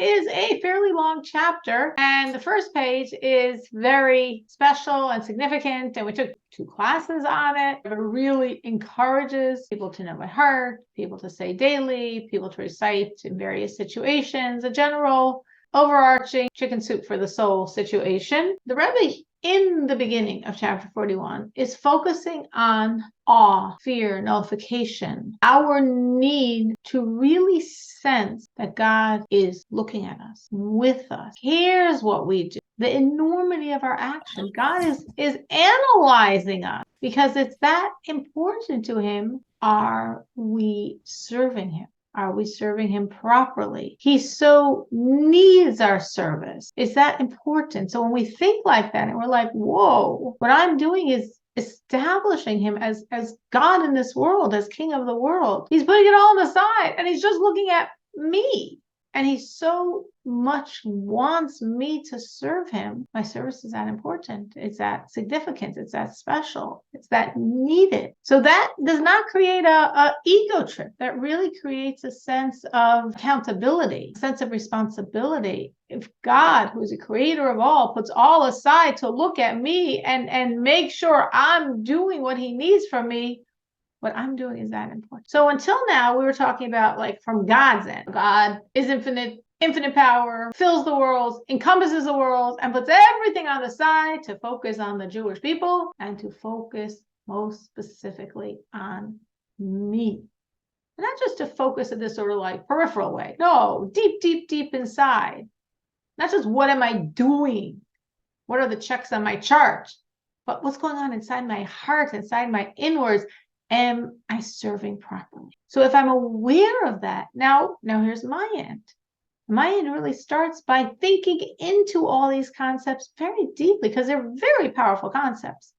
is a fairly long chapter, and the first page is very special and significant, and we took 2 classes on it. It really encourages people to know by heart, people to say daily, people to recite in various situations, a general overarching chicken soup for the soul situation. The Rebbe, in the beginning of chapter 41, is focusing on awe, fear, nullification, our need to really sense that God is looking at us, with us. Here's what we do. The enormity of our action. God is analyzing us because it's that important to him. Are we serving him? Are we serving him properly? He so needs our service. It's that important. So when we think like that and we're like, whoa, what I'm doing is establishing him as God in this world, as king of the world. He's putting it all on the side and he's just looking at me. And he so much wants me to serve him. My service is that important. It's that significant. It's that special. It's that needed. So that does not create a ego trip. That really creates a sense of accountability, a sense of responsibility. If God, who is the creator of all, puts all aside to look at me and make sure I'm doing what he needs from me, what I'm doing is that important. So until now, we were talking about like from God's end. God is infinite power, fills the world, encompasses the world, and puts everything on the side to focus on the Jewish people and to focus most specifically on me. Not just to focus in this sort of like peripheral way. No, deep, deep, deep inside. Not just what am I doing? What are the checks on my chart? But what's going on inside my heart, inside my inwards? Am I serving properly? So if I'm aware of that, now here's my end. My end really starts by thinking into all these concepts very deeply because they're very powerful concepts.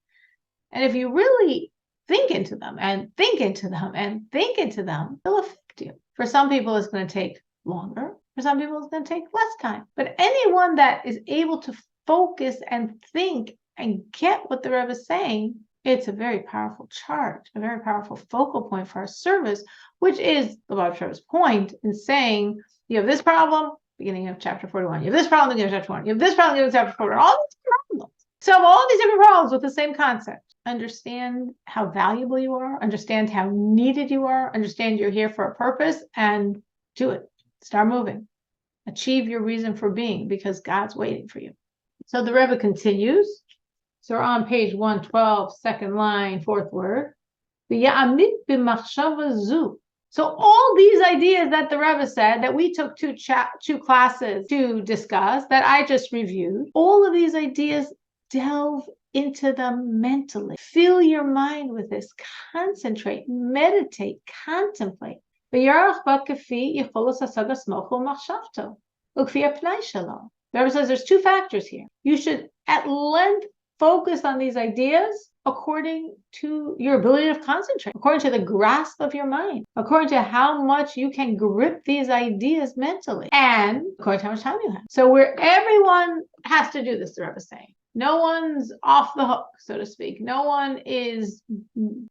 And if you really think into them and think into them and think into them, they'll affect you. For some people, it's going to take longer. For some people, it's going to take less time. But anyone that is able to focus and think and get what the Rebbe is saying, it's a very powerful chart, a very powerful focal point for our service, which is the Lubavitcher's point in saying, you have this problem, beginning of chapter 41. You have this problem, beginning of chapter 1. You have this problem, beginning of chapter 41. All these problems. Solve all these different problems with the same concept. Understand how valuable you are. Understand how needed you are. Understand you're here for a purpose and do it. Start moving. Achieve your reason for being because God's waiting for you. So the Rebbe continues. So we're on page 112, second line, fourth word. So all these ideas that the Rebbe said that we took 2 classes to discuss, that I just reviewed, all of these ideas, delve into them mentally. Fill your mind with this. Concentrate, meditate, contemplate. The Rebbe says there's 2 factors here. You should at length focus on these ideas according to your ability to concentrate, according to the grasp of your mind, according to how much you can grip these ideas mentally, and according to how much time you have. So where everyone has to do this, the Rebbe is saying. No one's off the hook, so to speak. No one is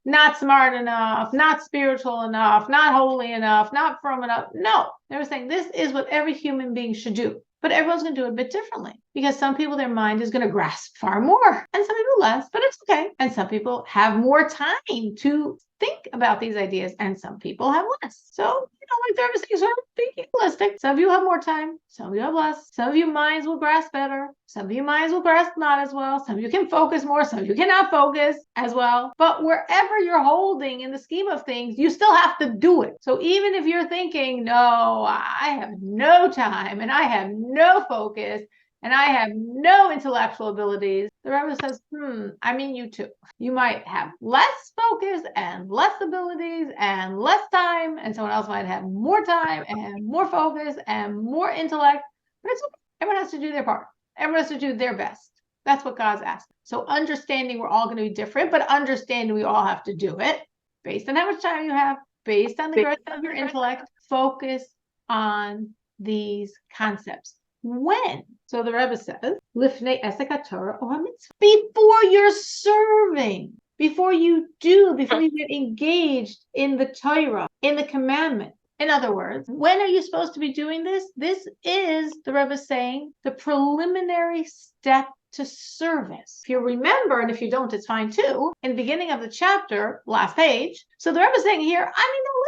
not smart enough, not spiritual enough, not holy enough, not firm enough. No, they were saying this is what every human being should do. But everyone's going to do it a bit differently because some people, their mind is going to grasp far more and some people less, but it's okay. And some people have more time to think about these ideas and some people have less. So, like the Rebbe is sort of being realistic. Some of you have more time. Some of you have less. Some of you minds will grasp better. Some of you minds will grasp not as well. Some of you can focus more. Some of you cannot focus as well. But wherever you're holding in the scheme of things, you still have to do it. So even if you're thinking, no, I have no time and I have no focus and I have no intellectual abilities, the Rebbe says, you too. You might have less focus and less abilities and less time, and someone else might have more time and more focus and more intellect, but it's okay. Everyone has to do their part. Everyone has to do their best. That's what God's asking. So understanding we're all going to be different, but understanding we all have to do it based on how much time you have, based on the growth of your intellect. Focus on these concepts. When? So the Rebbe says, Lifnei Esek HaTorah or HaMitzvah. Before you're serving, before you get engaged in the Torah, in the commandment, In other words, when are you supposed to be doing this? This is, the Rebbe is saying, the preliminary step to service. If you remember, and if you don't, it's fine too, in the beginning of the chapter, last page, so the Rebbe is saying here,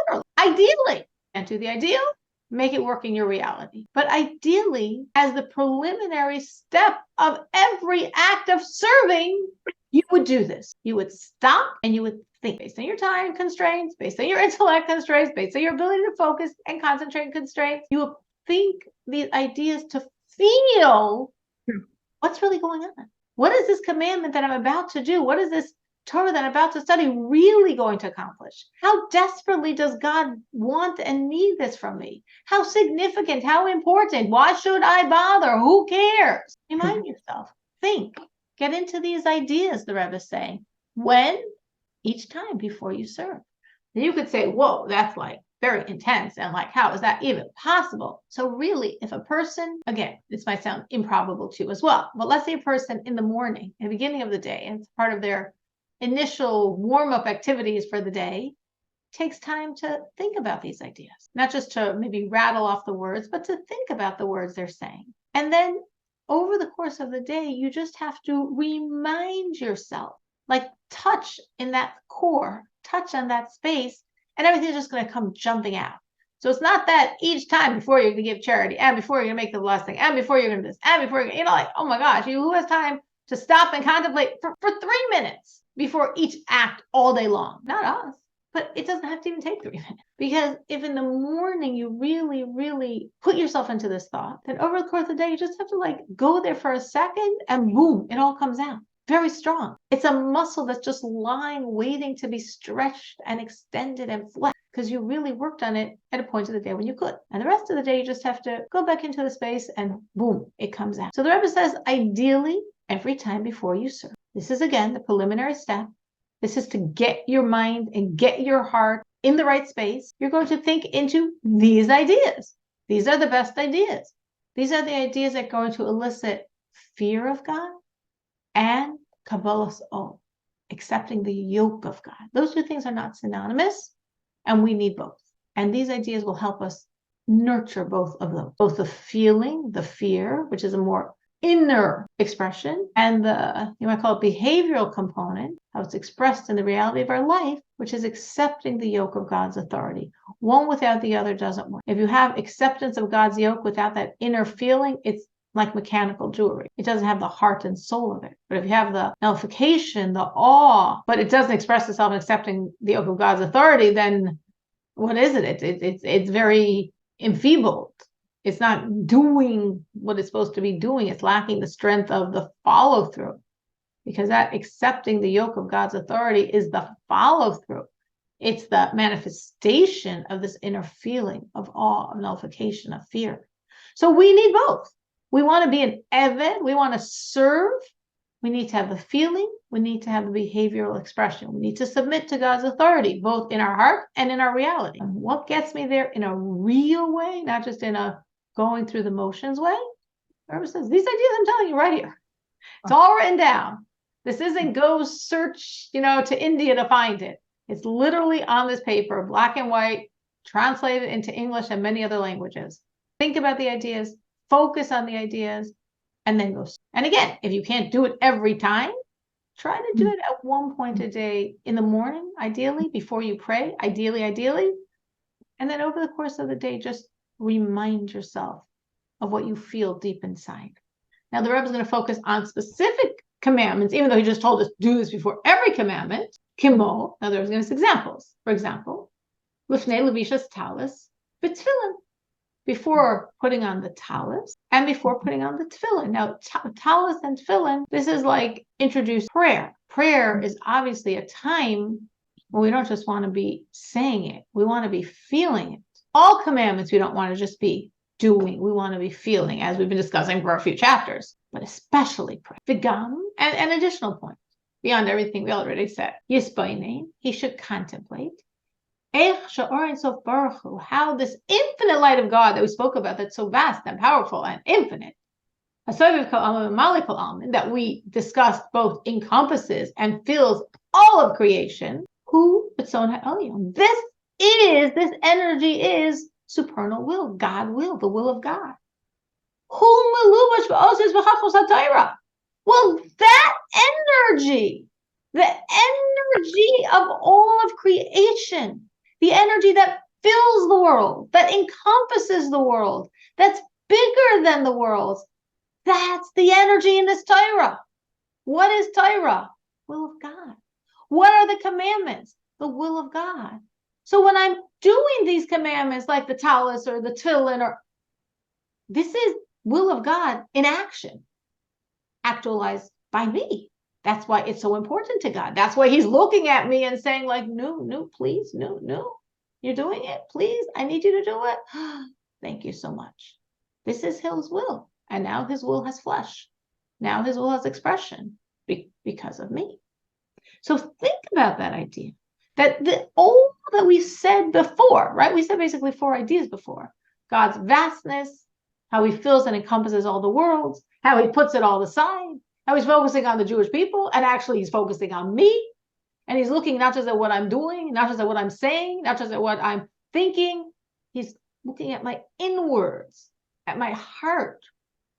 literally, ideally, and to the ideal, make it work in your reality. But ideally, as the preliminary step of every act of serving, you would do this. You would stop and you would think based on your time constraints, based on your intellect constraints, based on your ability to focus and concentrate constraints. You would think these ideas to feel what's really going on. What is this commandment that I'm about to do? What is this Torah that I'm about to study really going to accomplish? How desperately does God want and need this from me? How significant, how important? Why should I bother? Who cares? Remind yourself, think, get into these ideas, the Rebbe is saying. When? Each time before you serve. And you could say, whoa, that's like very intense. And like, how is that even possible? So really, if a person, again, this might sound improbable too as well, but let's say a person in the morning, in the beginning of the day, and it's part of their initial warm-up activities for the day, takes time to think about these ideas, not just to maybe rattle off the words, but to think about the words they're saying. And then over the course of the day, you just have to remind yourself, like touch in that core, touch on that space, and everything's just going to come jumping out. So it's not that each time before you're going to give charity, and before you're going to make the blessing, and before you're going to do this, and before you're, like, oh my gosh, who has time to stop and contemplate for 3 minutes before each act all day long? Not us. But it doesn't have to even take 3 minutes. Because if in the morning you really, really put yourself into this thought, then over the course of the day, you just have to like go there for a second and boom, it all comes out. Very strong. It's a muscle that's just lying, waiting to be stretched and extended and flexed because you really worked on it at a point of the day when you could. And the rest of the day, you just have to go back into the space and boom, it comes out. So the Rebbe says, ideally, every time before you serve. This is, again, the preliminary step. This is to get your mind and get your heart in the right space. You're going to think into these ideas. These are the best ideas. These are the ideas that are going to elicit fear of God and Kabbalah's own, accepting the yoke of God. Those two things are not synonymous, and we need both. And these ideas will help us nurture both of them, both the feeling, the fear, which is a more inner expression, and the, you might call it behavioral component, how it's expressed in the reality of our life, which is accepting the yoke of God's authority. One without the other doesn't work. If you have acceptance of God's yoke without that inner feeling, it's like mechanical jewelry. It doesn't have the heart and soul of it. But if you have the nullification, the awe, but it doesn't express itself in accepting the yoke of God's authority, then what is it? It's very enfeebled. It's not doing what it's supposed to be doing. It's lacking the strength of the follow through, because that accepting the yoke of God's authority is the follow through. It's the manifestation of this inner feeling of awe, of nullification, of fear. So we need both. We want to be an eved. We want to serve. We need to have the feeling. We need to have the behavioral expression. We need to submit to God's authority, both in our heart and in our reality. And what gets me there in a real way, not just in a going through the motions way? Whoever says, these ideas I'm telling you right here. It's all written down. This isn't go search, to India to find it. It's literally on this paper, black and white, translated into English and many other languages. Think about the ideas, focus on the ideas, and then go. And again, if you can't do it every time, try to do it at one point a day in the morning, ideally, before you pray, ideally. And then over the course of the day, just remind yourself of what you feel deep inside. Now, the Rebbe is going to focus on specific commandments, even though he just told us to do this before every commandment. Kimo, now there's going to be examples. For example, Lifnei Levisha's talis, b'tefillin, before putting on the talis and before putting on the tefillin. Now, talis and tefillin, this is like introduced prayer. Prayer is obviously a time when we don't just want to be saying it. We want to be feeling it. All commandments we don't want to just be doing. We want to be feeling, as we've been discussing for a few chapters, but especially prayer. Vigam, and an additional point, beyond everything we already said. Yisbainei, he should contemplate. How this infinite light of God that we spoke about, that's so vast and powerful and infinite, that we discussed, both encompasses and fills all of creation. This this energy is supernal will, God will, the will of God. Well, that energy, the energy of all of creation, the energy that fills the world, that encompasses the world, that's bigger than the world, that's the energy in this Torah. What is Torah? Will of God. What are the commandments? The will of God. So when I'm doing these commandments like the talus or the tefillin, or this is will of God in action, actualized by me. That's why it's so important to God. That's why he's looking at me and saying like, no, please, no. You're doing it, please. I need you to do it. Thank you so much. This is his will. And now his will has flesh. Now his will has expression because of me. So think about that idea. That all that we said before, right? We said basically 4 ideas before. God's vastness, how he fills and encompasses all the worlds, how he puts it all aside, how he's focusing on the Jewish people, and actually he's focusing on me. And he's looking not just at what I'm doing, not just at what I'm saying, not just at what I'm thinking. He's looking at my inwards, at my heart.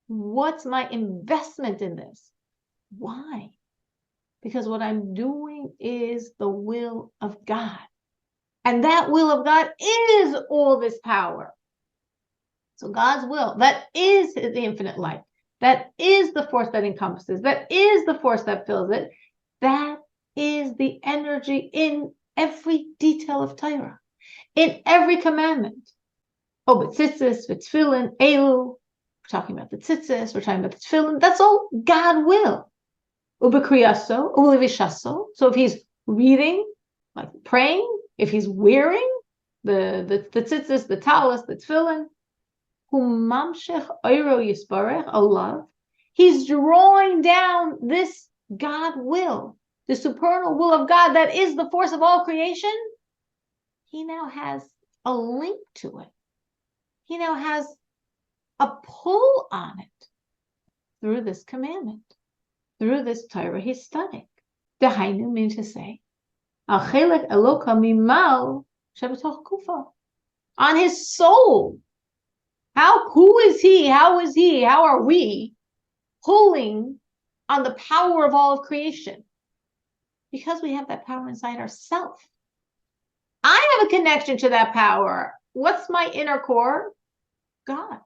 What's my investment in this? Why? Because what I'm doing is the will of God. And that will of God is all this power. So God's will, that is the infinite light. That is the force that encompasses. That is the force that fills it. That is the energy in every detail of Torah, in every commandment. Oh, but tzitzis, tefillin, elu. We're talking about the tzitzis. We're talking about the tefillin. That's all God will. Ubekriyaso, ulevishaso. So if he's reading, like praying, if he's wearing the tzitzis, the talus, the tefillin, humamshech oiro yisbarech, Allah, he's drawing down this God will, the supernal will of God that is the force of all creation. He now has a link to it. He now has a pull on it through this commandment, through this Torah he's studying. Dehainu means to say, Achelek Eloka mimal shebetoch kufa, on his soul. Who is he? How is he? How are we pulling on the power of all of creation? Because we have that power inside ourselves. I have a connection to that power. What's my inner core? God.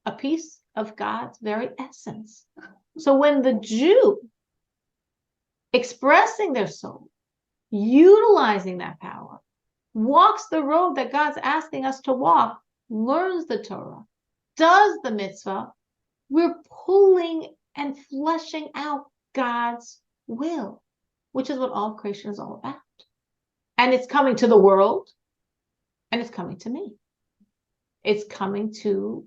A piece of God's very essence. So when the Jew, expressing their soul, utilizing that power, walks the road that God's asking us to walk, learns the Torah, does the mitzvah, we're pulling and fleshing out God's will, which is what all creation is all about. And it's coming to the world, and it's coming to me. It's coming to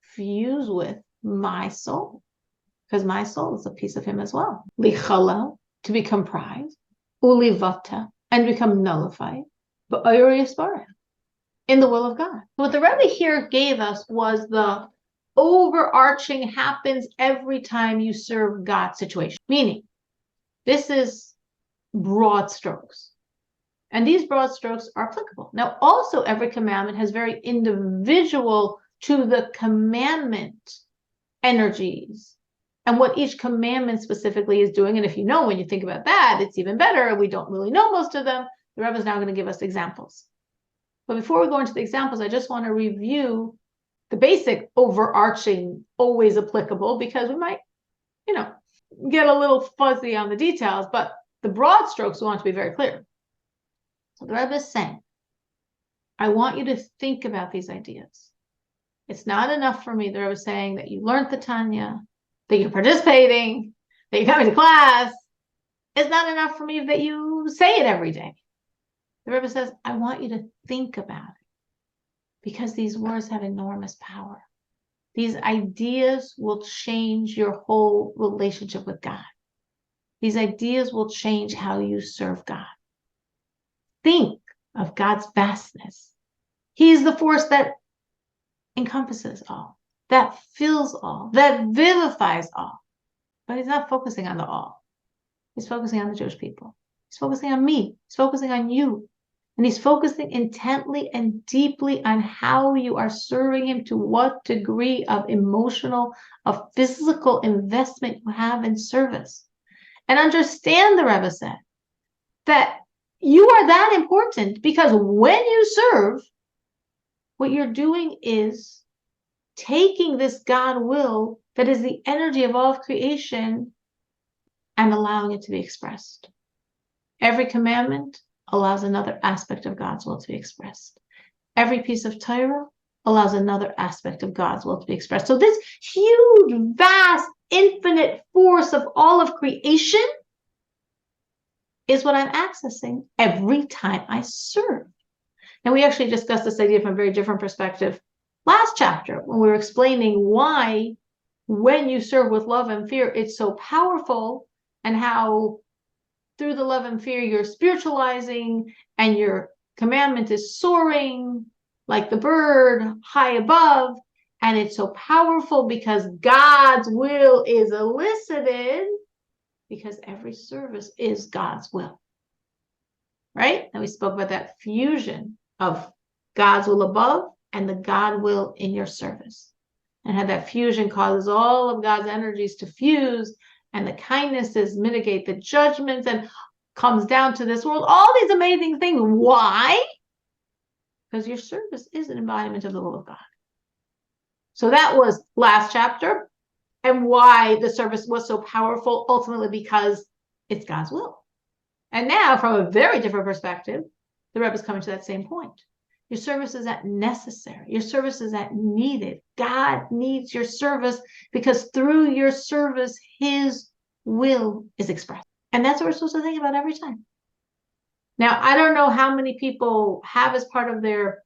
fuse with my soul, because my soul is a piece of him as well. Lichala, to be comprised, ulivata, and become nullified, but in the will of God. What the Rebbe here gave us was the overarching happens every time you serve God situation. Meaning, this is broad strokes. And these broad strokes are applicable. Now, also every commandment has very individual to the commandment energies and what each commandment specifically is doing. And if you know, when you think about that, it's even better. We don't really know most of them. The Rebbe is now going to give us examples. But before we go into the examples, I just want to review the basic overarching, always applicable, because we might, get a little fuzzy on the details, but the broad strokes we want to be very clear. So the Rebbe is saying, I want you to think about these ideas. It's not enough for me, the Rebbe is saying, that you learned the Tanya, that you're participating, that you're coming to class. It's not enough for me that you say it every day. The Rebbe says, I want you to think about it, because these words have enormous power. These ideas will change your whole relationship with God. These ideas will change how you serve God. Think of God's vastness. He is the force that encompasses all, that fills all, that vivifies all. But he's not focusing on the all. He's focusing on the Jewish people. He's focusing on me. He's focusing on you. And he's focusing intently and deeply on how you are serving him, to what degree of emotional, of physical investment you have in service. And understand, the Rebbe said, that you are that important, because when you serve, what you're doing is taking this God will that is the energy of all of creation and allowing it to be expressed. Every commandment allows another aspect of God's will to be expressed. Every piece of Torah allows another aspect of God's will to be expressed. So this huge, vast, infinite force of all of creation is what I'm accessing every time I serve. And we actually discussed this idea from a very different perspective last chapter, when we were explaining why, when you serve with love and fear, it's so powerful, and how through the love and fear you're spiritualizing and your commandment is soaring like the bird high above. And it's so powerful because God's will is elicited, because every service is God's will, right? And we spoke about that fusion of God's will above and the God will in your service, and how that fusion causes all of God's energies to fuse, and the kindnesses mitigate the judgments, and comes down to this world, all these amazing things. Why? Because your service is an embodiment of the will of God. So that was last chapter, and why the service was so powerful, ultimately because it's God's will. And now, from a very different perspective, the Rebbe is coming to that same point. Your service is that necessary. Your service is that needed. God needs your service, because through your service, his will is expressed. And that's what we're supposed to think about every time. Now, I don't know how many people have as part of their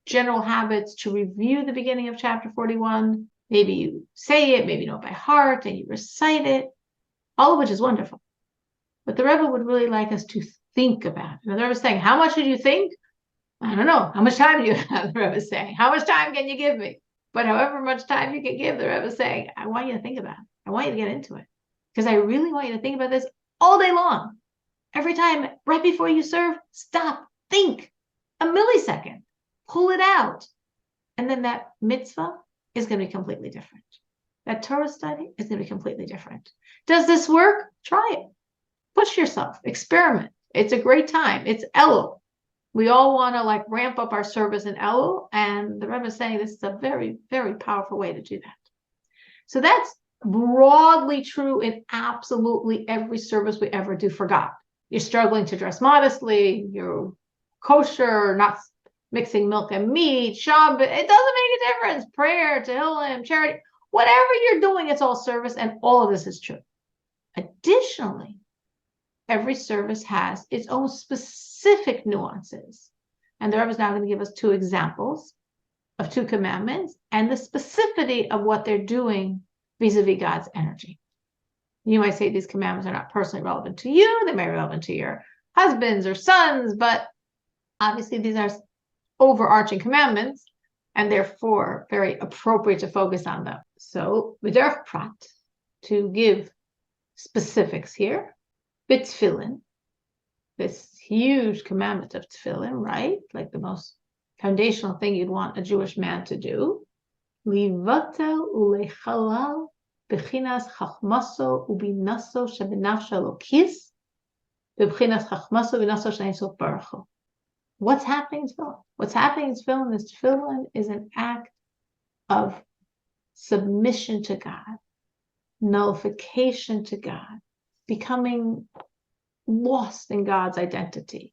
general habits to review the beginning of chapter 41. Maybe you say it, maybe you know it by heart, and you recite it, all of which is wonderful. But the Rebbe would really like us to think about it. The Rebbe is saying, how much should you think? I don't know. How much time do you have? The Rebbe is saying. How much time can you give me? But however much time you can give, the Rebbe is saying, I want you to think about it. I want you to get into it. Because I really want you to think about this all day long. Every time, right before you serve, stop, think a millisecond, pull it out. And then that mitzvah is going to be completely different. That Torah study is going to be completely different. Does this work? Try it. Push yourself, experiment. It's a great time. It's Elul. We all want to ramp up our service in Elul, and the Rebbe is saying this is a very, very powerful way to do that. So that's broadly true in absolutely every service we ever do for God. You're struggling to dress modestly, you're kosher, not mixing milk and meat, Shabbat, it doesn't make a difference. Prayer, Tehillim, charity, whatever you're doing, it's all service, and all of this is true. Additionally, every service has its own specific nuances. And the Rebbe is now going to give us two examples of two commandments and the specificity of what they're doing vis-a-vis God's energy. You might say these commandments are not personally relevant to you. They may be relevant to your husbands or sons, but obviously these are overarching commandments, and therefore very appropriate to focus on them. So, b'derech prat, to give specifics here, b'tefillin, this huge commandment of tefillin, right? Like the most foundational thing you'd want a Jewish man to do. Livatel ulechalal b'chinas chachmaso ubinaso shebenafsha lokis b'chinas chachmaso ubinaso shenein sof baruch hu. What's happening in tefillin? What's happening in tefillin is tefillin is an act of submission to God, nullification to God, becoming lost in God's identity,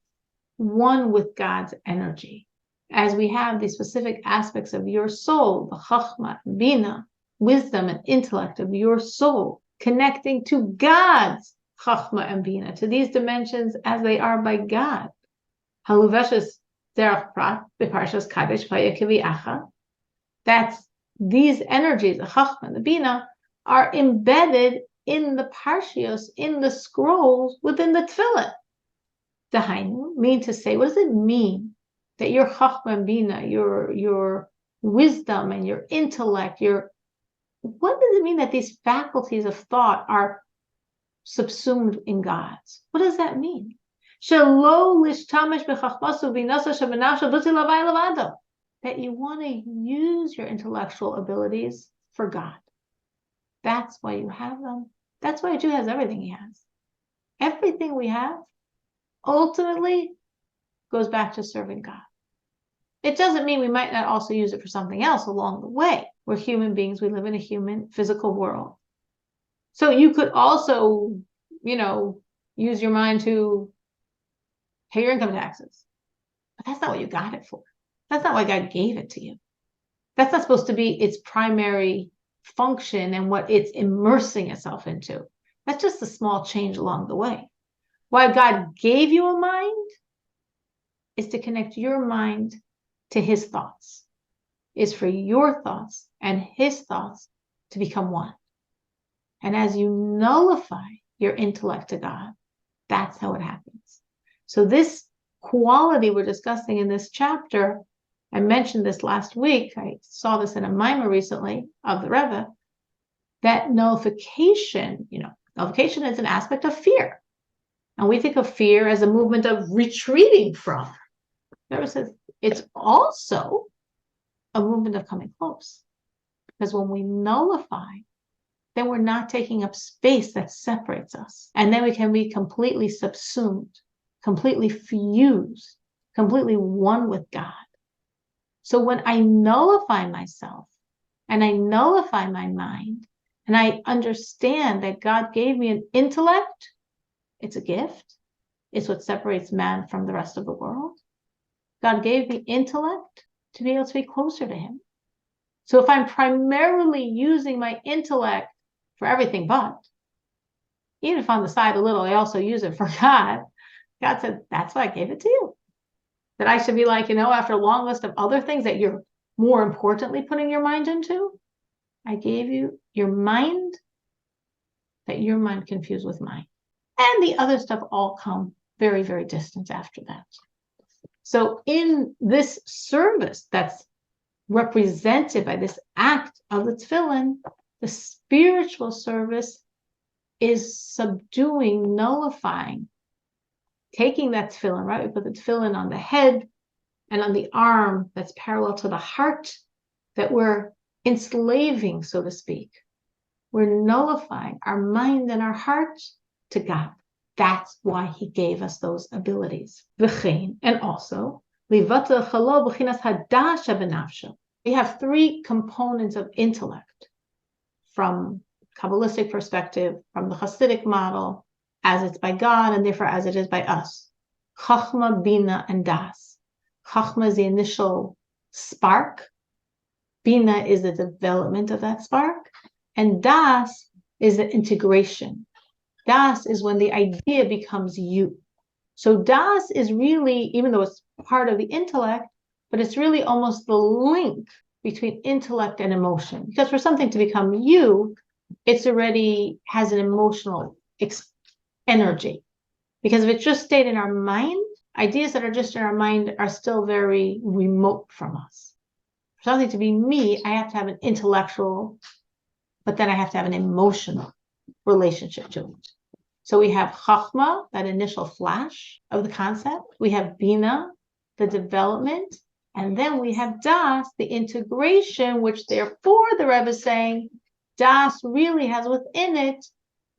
one with God's energy. As we have these specific aspects of your soul, the chachma, bina, wisdom and intellect of your soul, connecting to God's chachma and bina, to these dimensions as they are by God. Haluveshes derech prat beparshas kadesh vayakiviacha. That's these energies, the chachma, the bina, are embedded in the parshios, in the scrolls within the tefillin. Dahainu, mean to say, what does it mean that your chachma and bina, your wisdom and your intellect, what does it mean that these faculties of thought are subsumed in God's? What does that mean? That you want to use your intellectual abilities for God. That's why you have them. That's why a Jew has everything he has. Everything we have ultimately goes back to serving God. It doesn't mean we might not also use it for something else along the way. We're human beings. We live in a human physical world. So you could also, use your mind to pay your income taxes. But that's not what you got it for. That's not why God gave it to you. That's not supposed to be its primary function and what it's immersing itself into. That's just a small change along the way. Why God gave you a mind is to connect your mind to his thoughts, is for your thoughts and his thoughts to become one. And as you nullify your intellect to God, that's how it happens. So this quality we're discussing in this chapter, I mentioned this last week, I saw this in a mimer recently of the Rebbe, that nullification, nullification is an aspect of fear. And we think of fear as a movement of retreating from. The Rebbe says it's also a movement of coming close. Because when we nullify, then we're not taking up space that separates us. And then we can be completely subsumed, completely fused, completely one with God. So when I nullify myself and I nullify my mind and I understand that God gave me an intellect, it's a gift. It's what separates man from the rest of the world. God gave me intellect to be able to be closer to him. So if I'm primarily using my intellect for everything but, even if on the side a little, I also use it for God, God said, that's why I gave it to you. That I should be like, after a long list of other things that you're more importantly putting your mind into, I gave you your mind, that your mind confused with mine. And the other stuff all come very, very distant after that. So in this service that's represented by this act of the tefillin, the spiritual service is subduing, nullifying, taking that tefillin, right? We put the tefillin on the head and on the arm that's parallel to the heart, that we're enslaving, so to speak. We're nullifying our mind and our heart to God. That's why he gave us those abilities. And also, we have three components of intellect from Kabbalistic perspective, from the Hasidic model, as it's by God and therefore as it is by us. Chachma, Bina, and Das. Chachma is the initial spark. Bina is the development of that spark. And Das is the integration. Das is when the idea becomes you. So Das is really, even though it's part of the intellect, but it's really almost the link between intellect and emotion. Because for something to become you, it's already has an emotional energy. Because if it's just stayed in our mind, ideas that are just in our mind are still very remote from us. For something to be me, I have to have an intellectual, but then I have to have an emotional relationship to it. So we have Chachma, that initial flash of the concept. We have Bina, the development. And then we have Das, the integration, which therefore the Rebbe is saying, Das really has within it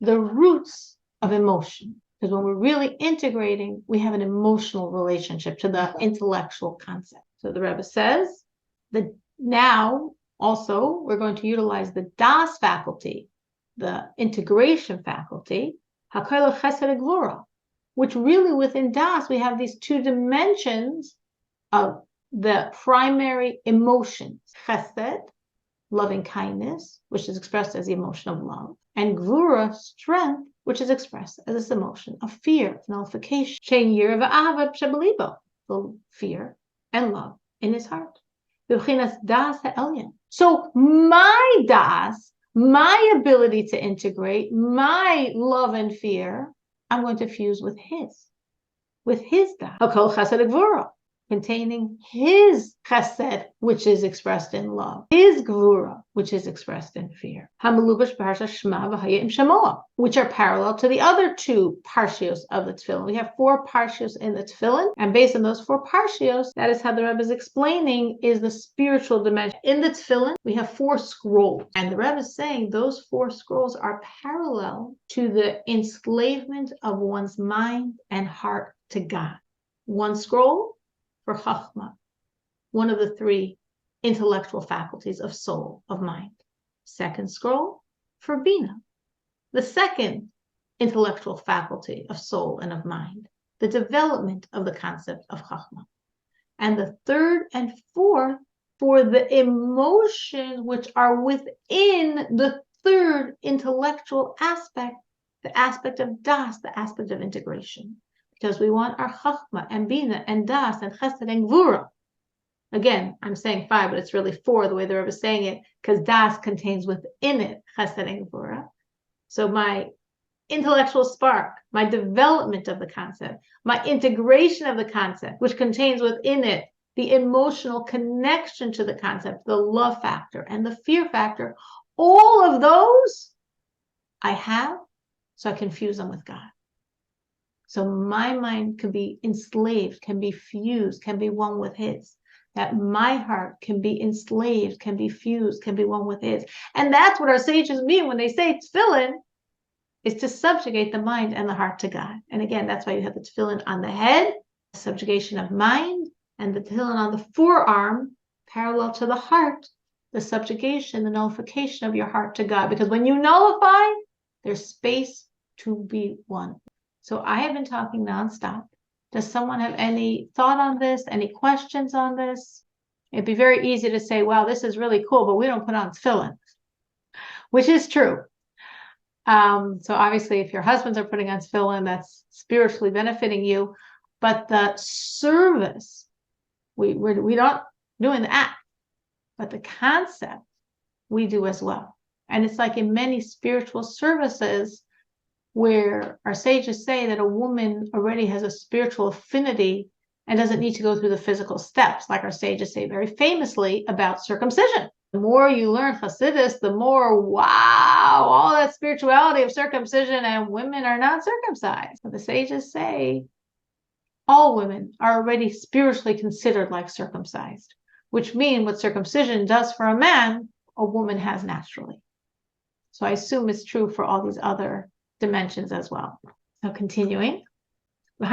the roots of emotion. Because when we're really integrating, we have an emotional relationship to the intellectual concept. So the Rebbe says that now also we're going to utilize the Das faculty, the integration faculty, Hakayla Chesed Gvura, which really within Das we have these two dimensions of the primary emotions, Chesed, loving kindness, which is expressed as the emotion of love, and Gvura, strength, which is expressed as this emotion of fear, nullification. Shein Yira v'Ahava b'Shebelibo, the fear and love in his heart. B'chinas Das ha'elyon. So my Das, my ability to integrate, my love and fear, I'm going to fuse with his Das. Hakol Chesed Gvura. containing his chesed, which is expressed in love, his gvura, which is expressed in fear, which are parallel to the other two parshios of the tefillin. We have 4 parshios in the tefillin, and based on those 4 parshios, that is how the Rebbe is explaining is the spiritual dimension. In the tefillin, we have 4 scrolls, and the Rebbe is saying those 4 scrolls are parallel to the enslavement of one's mind and heart to God. One scroll for Chachma, one of the 3 intellectual faculties of soul, of mind. Second scroll for Bina, the second intellectual faculty of soul and of mind, the development of the concept of Chachma. And the third and fourth for the emotions which are within the third intellectual aspect, the aspect of Das, the aspect of integration. Because we want our Chachma and Bina and Das and Chesed and Gvura. Again, I'm saying 5, but it's really 4 the way the Rebbe is saying it, because Das contains within it Chesed and Gvura. So my intellectual spark, my development of the concept, my integration of the concept, which contains within it the emotional connection to the concept, the love factor and the fear factor, all of those I have, so I can fuse them with God. So my mind can be enslaved, can be fused, can be one with his. That my heart can be enslaved, can be fused, can be one with his. And that's what our sages mean when they say tefillin is to subjugate the mind and the heart to God. And again, that's why you have the tefillin on the head, subjugation of mind, and the tefillin on the forearm, parallel to the heart, the subjugation, the nullification of your heart to God. Because when you nullify, there's space to be one. So I have been talking nonstop. Does someone have any thought on this? Any questions on this? It'd be very easy to say, wow, this is really cool, but we don't put on tefillin, which is true. So obviously, if your husbands are putting on tefillin, that's spiritually benefiting you. But the service, we're not doing the act, but the concept we do as well. And it's like in many spiritual services, where our sages say that a woman already has a spiritual affinity and doesn't need to go through the physical steps, like our sages say very famously about circumcision. The more you learn Hasidus, the more, wow, all that spirituality of circumcision, and women are not circumcised. But the sages say all women are already spiritually considered like circumcised, which means what circumcision does for a man, a woman has naturally. So I assume it's true for all these other dimensions as well. So continuing, as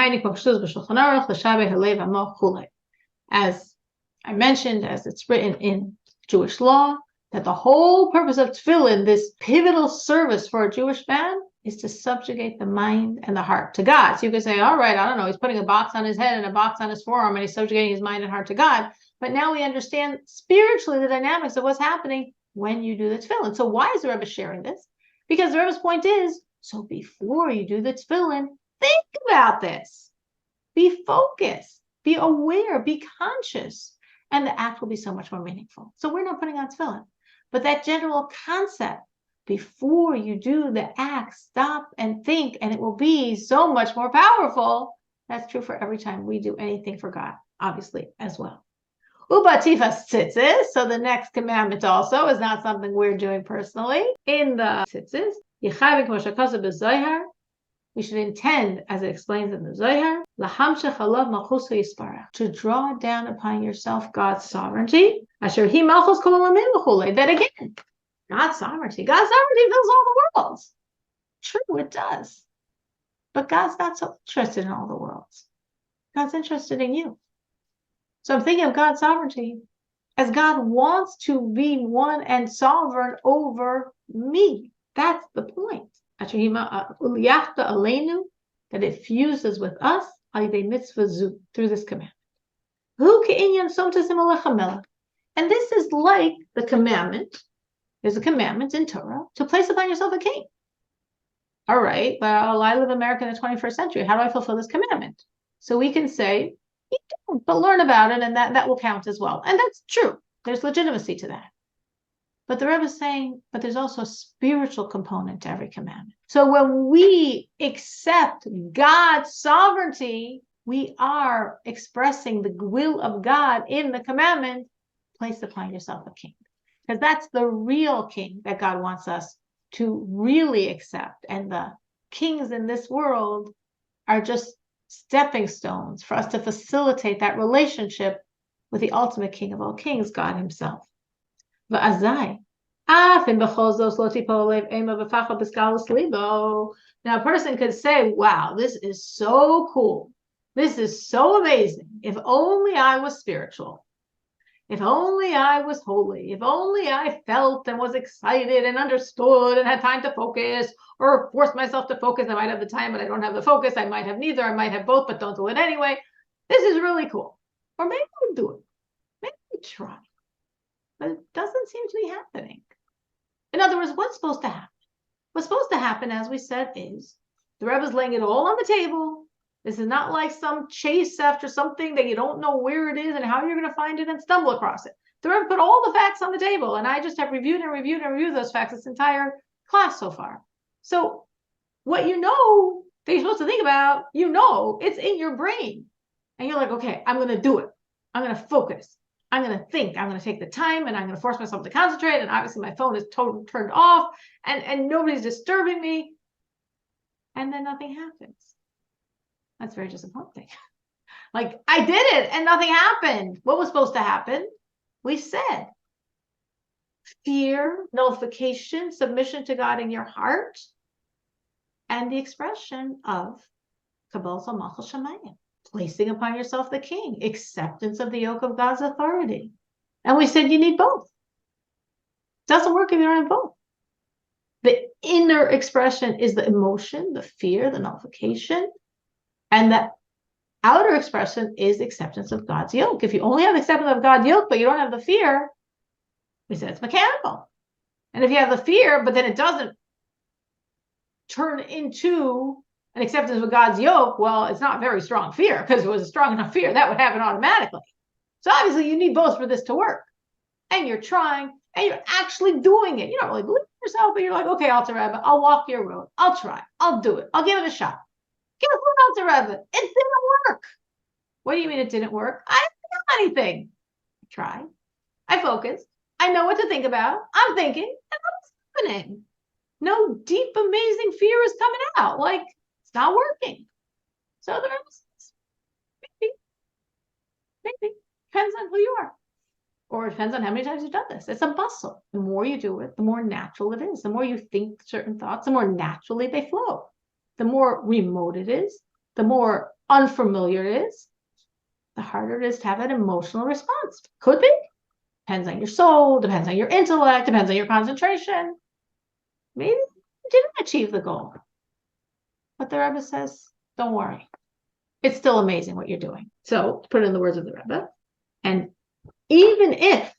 I mentioned, as it's written in Jewish law, that the whole purpose of tefillin, this pivotal service for a Jewish man, is to subjugate the mind and the heart to God. So you could say, all right, I don't know, he's putting a box on his head and a box on his forearm, and he's subjugating his mind and heart to God. But now we understand spiritually the dynamics of what's happening when you do the tefillin. So why is the Rebbe sharing this? Because the Rebbe's point is, so before you do the tefillin, think about this. Be focused, be aware, be conscious, and the act will be so much more meaningful. So we're not putting on tefillin, but that general concept, before you do the act, stop and think, and it will be so much more powerful. That's true for every time we do anything for God, obviously, as well. Ubatifas tzitzis, so the next commandment also is not something we're doing personally. In the tzitzis, we should intend, as it explains in the Zohar, to draw down upon yourself God's sovereignty. That again, God's sovereignty fills all the worlds. True, it does. But God's not so interested in all the worlds. God's interested in you. So I'm thinking of God's sovereignty as God wants to be one and sovereign over me. That's the point. That it fuses with us through this commandment. And this is like the commandment. There's a commandment in Torah to place upon yourself a king. All right, well, I live in America in the 21st century. How do I fulfill this commandment? So we can say, you don't, but learn about it, and that will count as well. And that's true. There's legitimacy to that. But the Rebbe is saying, but there's also a spiritual component to every commandment. So when we accept God's sovereignty, we are expressing the will of God in the commandment, place upon yourself a king. Because that's the real king that God wants us to really accept. And the kings in this world are just stepping stones for us to facilitate that relationship with the ultimate king of all kings, God himself. Now, a person could say, wow, this is so cool. This is so amazing. If only I was spiritual. If only I was holy. If only I felt and was excited and understood and had time to focus, or forced myself to focus. I might have the time, but I don't have the focus. I might have neither. I might have both, but don't do it anyway. This is really cool. Or maybe we'll do it. Maybe we try. But it doesn't seem to be happening. In other words, what's supposed to happen? What's supposed to happen, as we said, is the Rebbe's laying it all on the table. This is not like some chase after something that you don't know where it is and how you're going to find it and stumble across it. The Rebbe put all the facts on the table, and I just have reviewed those facts this entire class so far. So what you know that you're supposed to think about, it's in your brain. And you're like, okay, I'm going to do it. I'm going to focus. I'm going to think. I'm going to take the time, and I'm going to force myself to concentrate. And obviously my phone is turned off, and nobody's disturbing me. And then nothing happens. That's very disappointing. Like, I did it and nothing happened. What was supposed to happen? We said fear, nullification, submission to God in your heart, and the expression of Kabbalah Malchus Shemayim, placing upon yourself the king, acceptance of the yoke of God's authority. And we said you need both. It doesn't work if you don't have both. The inner expression is the emotion, the fear, the nullification. And the outer expression is acceptance of God's yoke. If you only have acceptance of God's yoke, but you don't have the fear, we said it's mechanical. And if you have the fear, but then it doesn't turn into an acceptance of God's yoke, well, it's not very strong fear, because if it was a strong enough fear, that would happen automatically. So obviously you need both for this to work. And you're trying, and you're actually doing it. You don't really believe in yourself, but you're like, okay, Alter Rebbe, I'll walk your road. I'll try. I'll do it. I'll give it a shot. Guess what, Alter Rebbe? It didn't work. What do you mean it didn't work? I didn't do anything. I tried. I focused. I know what to think about. I'm thinking, and what's happening? No deep, amazing fear is coming out. Like, it's not working. So the Rebbe says, maybe. Depends on who you are. Or it depends on how many times you've done this. It's a muscle. The more you do it, the more natural it is. The more you think certain thoughts, the more naturally they flow. The more remote it is, the more unfamiliar it is, the harder it is to have an emotional response. Could be. Depends on your soul, depends on your intellect, depends on your concentration. Maybe you didn't achieve the goal. But the Rebbe says, don't worry. It's still amazing what you're doing. So, to put it in the words of the Rebbe, and even if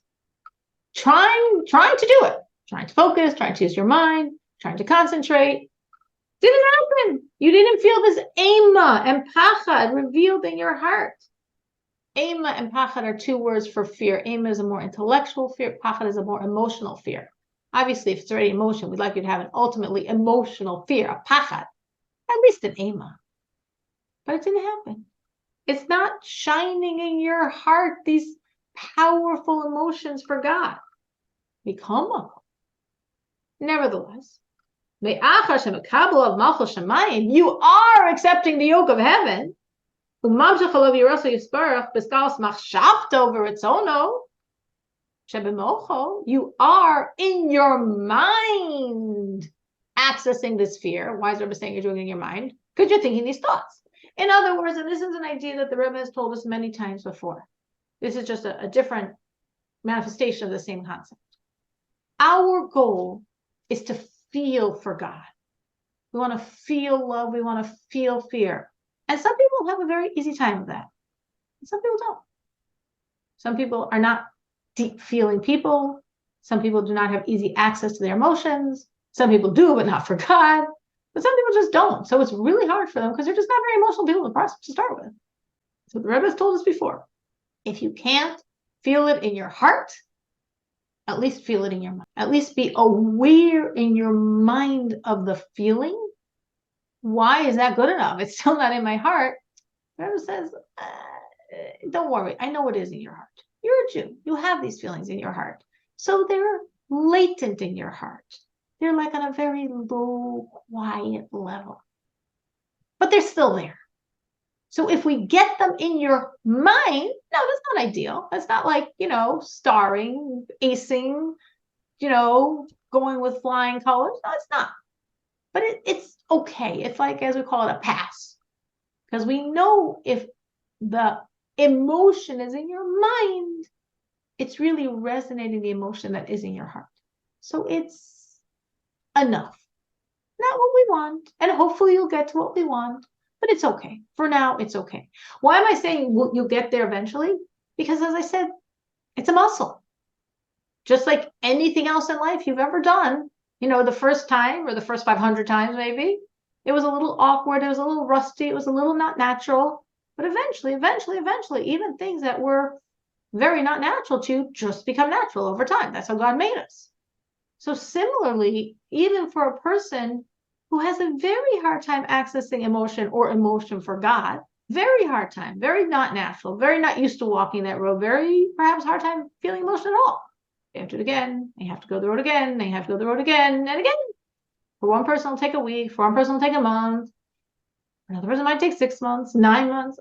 trying to do it, trying to focus, trying to use your mind, trying to concentrate, didn't happen. You didn't feel this ema and pachad revealed in your heart. Ema and pachad are two words for fear. Ema is a more intellectual fear. Pachad is a more emotional fear. Obviously, if it's already emotion, we'd like you to have an ultimately emotional fear, a pachad, at least an ema. But it didn't happen. It's not shining in your heart these powerful emotions for God. Become. Nevertheless, you are accepting the yoke of heaven. You are in your mind accessing this fear. Why is Rebbe saying you're doing it in your mind? Because you're thinking these thoughts. In other words, and this is an idea that the Rebbe has told us many times before. This is just a different manifestation of the same concept. Our goal is to feel for God. We want to feel love. We want to feel fear. And some people have a very easy time with that. And some people don't. Some people are not deep feeling people. Some people do not have easy access to their emotions. Some people do, but not for God. But some people just don't. So it's really hard for them because they're just not very emotional people to start with. So the Rebbe has told us before, if you can't feel it in your heart, at least feel it in your mind. At least be aware in your mind of the feeling. Why is that good enough? It's still not in my heart. Rebbe says, don't worry. I know what is in your heart. You're a Jew. You have these feelings in your heart. So they're latent in your heart. They're like on a very low, quiet level, but they're still there. So if we get them in your mind, no, that's not ideal. That's not like, starring, acing, going with flying colors. No, it's not. But it's okay. It's like, as we call it, a pass. Because we know if the emotion is in your mind, it's really resonating the emotion that is in your heart. So it's enough. Not what we want. And hopefully you'll get to what we want. But it's okay. For now, it's okay. Why am I saying you'll get there eventually? Because as I said, it's a muscle. Just like anything else in life you've ever done, the first time or the first 500 times maybe, it was a little awkward, it was a little rusty, it was a little not natural. But eventually, even things that were very not natural to you just become natural over time. That's how God made us. So similarly, even for a person who has a very hard time accessing emotion or emotion for God, very hard time, very not natural, very not used to walking that road, very perhaps hard time feeling emotion at all. They have to do it again. They have to go the road again. They have to go the road again and again. For one person, it'll take a week. For one person, it'll take a month. Another person might take 6 months, 9 months.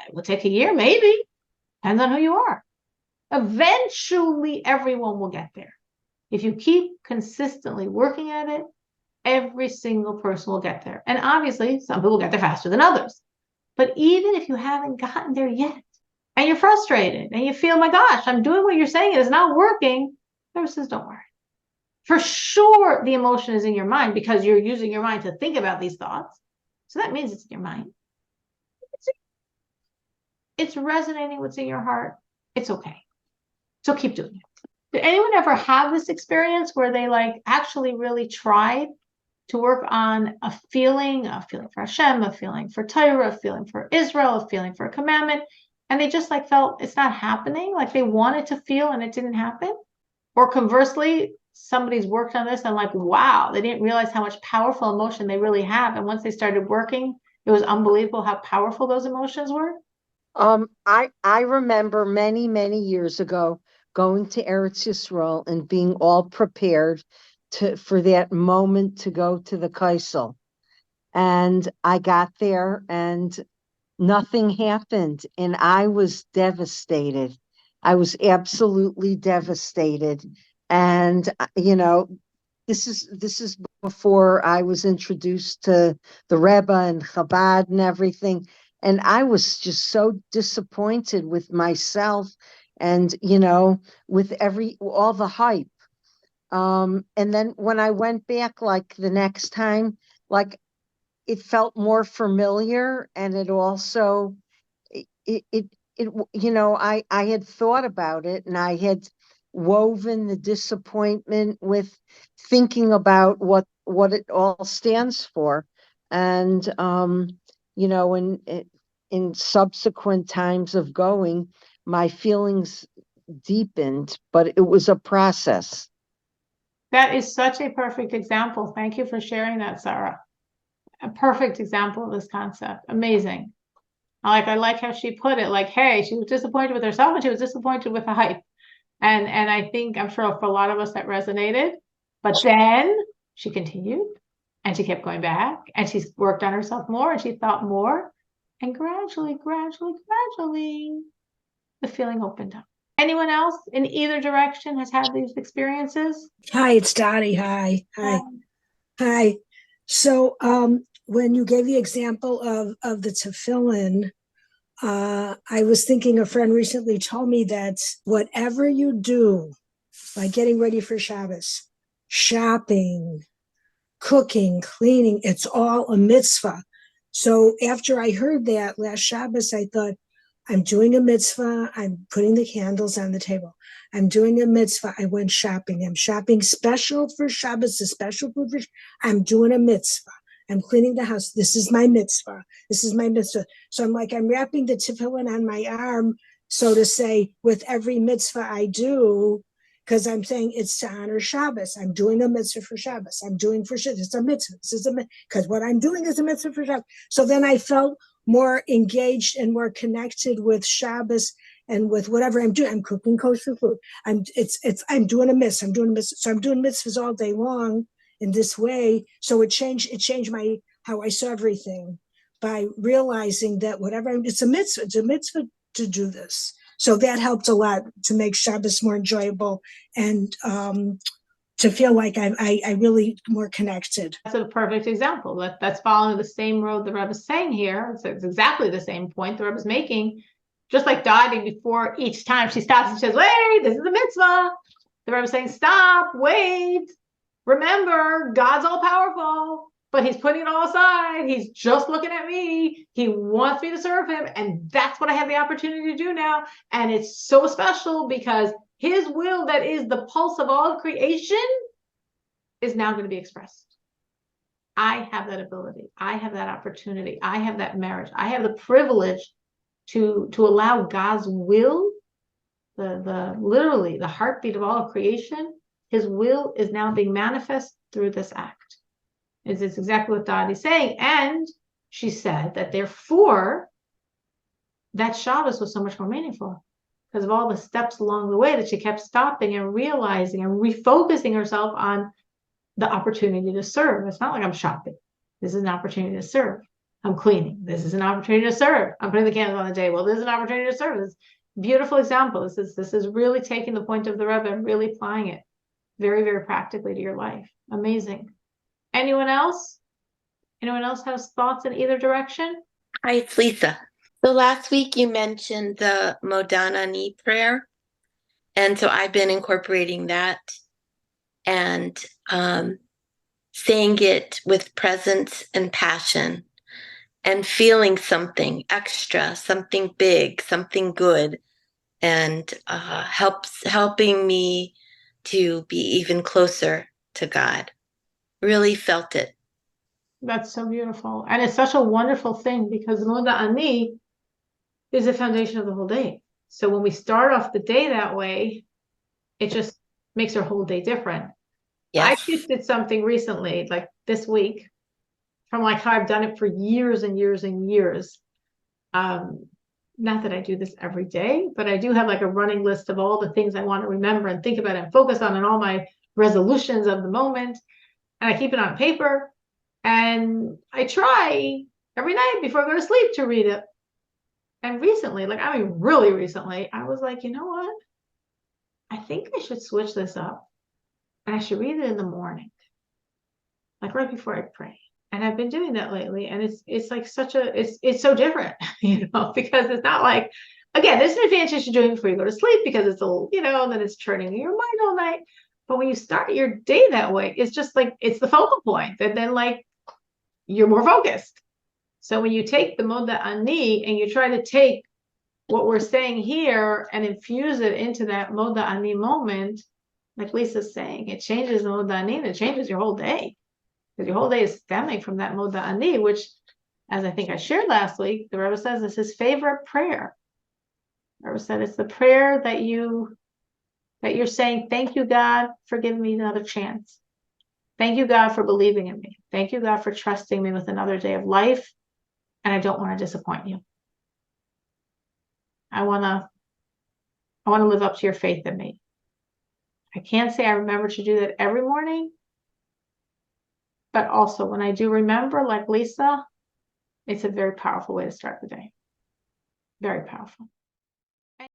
It will take a year, maybe. Depends on who you are. Eventually, everyone will get there. If you keep consistently working at it, every single person will get there. And obviously, some people get there faster than others. But even if you haven't gotten there yet, and you're frustrated, and you feel, my gosh, I'm doing what you're saying, it is not working, Rebbe says, don't worry. For sure, the emotion is in your mind because you're using your mind to think about these thoughts. So that means it's in your mind. It's resonating what's in your heart. It's okay. So keep doing it. Did anyone ever have this experience where they actually really tried to work on a feeling for Hashem, a feeling for Torah, a feeling for Israel, a feeling for a commandment, and they just felt it's not happening, like they wanted to feel and it didn't happen? Or conversely, somebody's worked on this and wow, they didn't realize how much powerful emotion they really have. And once they started working, it was unbelievable how powerful those emotions were. I remember many, many years ago going to Eretz Yisrael and being all prepared for that moment to go to the Kaisel. And I got there and nothing happened. And I was devastated. I was absolutely devastated. And, this is before I was introduced to the Rebbe and Chabad and everything. And I was just so disappointed with myself and, with all the hype. And then when I went back, the next time, it felt more familiar, and it also, I had thought about it, and I had woven the disappointment with thinking about what it all stands for. And, in subsequent times of going, my feelings deepened, but it was a process. That is such a perfect example. Thank you for sharing that, Sarah. A perfect example of this concept. Amazing. I like how she put it, hey, she was disappointed with herself and she was disappointed with the hype. And I think, I'm sure for a lot of us that resonated, but then she continued and she kept going back and she's worked on herself more and she thought more, and gradually, the feeling opened up. Anyone else in either direction has had these experiences? Hi, it's Dottie. Hi. So, when you gave the example of the tefillin, I was thinking a friend recently told me that whatever you do, like getting ready for Shabbos, shopping, cooking, cleaning, it's all a mitzvah. So after I heard that last Shabbos, I thought, I'm doing a mitzvah. I'm putting the candles on the table. I'm doing a mitzvah. I went shopping. I'm shopping special for Shabbos, a special food for. I'm doing a mitzvah. I'm cleaning the house. This is my mitzvah. This is my mitzvah. So I'm wrapping the tefillin on my arm, so to say, with every mitzvah I do, because I'm saying it's to honor Shabbos. I'm doing a mitzvah for Shabbos. I'm doing for Shabbos. It's a mitzvah. This is a because what I'm doing is a mitzvah for Shabbos. So then I felt more engaged and more connected with Shabbos and with whatever I'm doing. I'm cooking kosher food. I'm doing a mitzvah. I'm doing a mitzvah. So I'm doing mitzvahs all day long in this way. So it changed how I saw everything by realizing that it's a mitzvah to do this. So that helped a lot to make Shabbos more enjoyable and to feel like I really more connected. That's a perfect example. That's following the same road the Rebbe is saying here. It's exactly the same point the Rebbe is making. Just like Dottie, before each time she stops and says, wait, this is a mitzvah. The Rebbe is saying, stop, wait. Remember, God's all powerful, but he's putting it all aside. He's just looking at me. He wants me to serve him. And that's what I have the opportunity to do now. And it's so special because his will, that is the pulse of all of creation, is now going to be expressed. I have that ability. I have that opportunity. I have that merit. I have the privilege to allow God's will, literally the heartbeat of all of creation, his will is now being manifest through this act. It's exactly what Dottie's saying. And she said that therefore, that Shabbos was so much more meaningful because of all the steps along the way that she kept stopping and realizing and refocusing herself on the opportunity to serve. It's not like I'm shopping. This is an opportunity to serve. I'm cleaning. This is an opportunity to serve. I'm putting the candles on the table. This is an opportunity to serve. This beautiful example. This is really taking the point of the Rebbe and really applying it very, very practically to your life. Amazing. Anyone else? Anyone else has thoughts in either direction? Hi, it's Lisa. So last week you mentioned the Modana Ani prayer. And so I've been incorporating that and saying it with presence and passion and feeling something extra, something big, something good, and helping me to be even closer to God. Really felt it. That's so beautiful. And it's such a wonderful thing because Moda Ani is the foundation of the whole day. So when we start off the day that way, it just makes our whole day different. Yes. I shifted something recently, like this week, from like how I've done it for years and years and years. Not that I do this every day, but I do have like a running list of all the things I want to remember and think about and focus on and all my resolutions of the moment. And I keep it on paper. And I try every night before I go to sleep to read it. And recently, really recently, I was like, you know what? I think I should switch this up. And I should read it in the morning, like right before I pray. And I've been doing that lately. And it's like it's so different, because it's not like, again, there's an advantage to doing it before you go to sleep because it's then it's churning in your mind all night. But when you start your day that way, it's just like, it's the focal point. And then like, you're more focused. So when you take the Moda Ani and you try to take what we're saying here and infuse it into that Moda Ani moment, like Lisa's saying, it changes the Moda Ani and it changes your whole day. Because your whole day is stemming from that Moda Ani, which, as I think I shared last week, the Rebbe says is his favorite prayer. The Rebbe said it's the prayer that you're saying, thank you, God, for giving me another chance. Thank you, God, for believing in me. Thank you, God, for trusting me with another day of life. And I don't want to disappoint you. I want to live up to your faith in me. I can't say I remember to do that every morning. But also when I do remember, like Lisa, it's a very powerful way to start the day. Very powerful.